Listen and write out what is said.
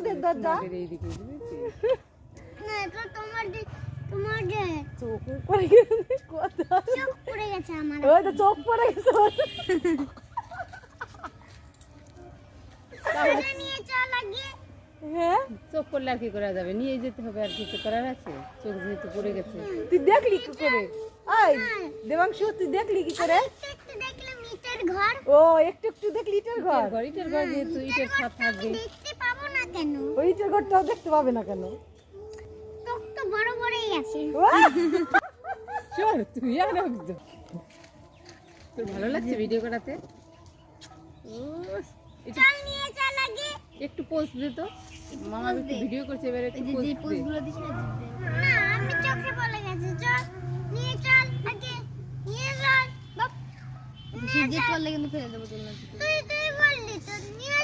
ওষুধের দরজা এইদিকে বুঝেছি না তো তোমার যে চোখ পড়ে গেছে কথা চোখ পড়ে গেছে আমার ওই তো চোখ পড়ে গেছে তাহলে নিয়ে চল আগে হ্যাঁ চোখ পড়লে আর কি করা যাবে নিয়ে যেতে হবে আর কিছু করার আছে চোখ যেহেতু পড়ে গেছে তুই দেখলি কি করে এই দেবাংশু তুই দেখলি কি করে একটু একটু দেখলাম ইটের ঘর ও একটু একটু দেখলি ইটের ঘর ইটের ঘর যেহেতু ইটের ছাদ থাকবে দেখতে পাবো না কেন ওই ইটের ঘরটাও দেখতে পাবে না কেন চোখ তো বড় বড়ই আছে চল তুই আর একদম তোর ভালো লাগছে ভিডিও করাতে চল নিয়ে চল আগে একটু পোস্ট দে তো মামা একটু ভিডিও করছে এবারে একটু পোস্ট দে দিস না আমি চোখে পড়ে গেছে চল নিয়ে চল আগে নিয়ে চল বাপ নিয়ে চল চললে কিন্তু ফেলে দেবো চল না তুই বললি তো নিয়ে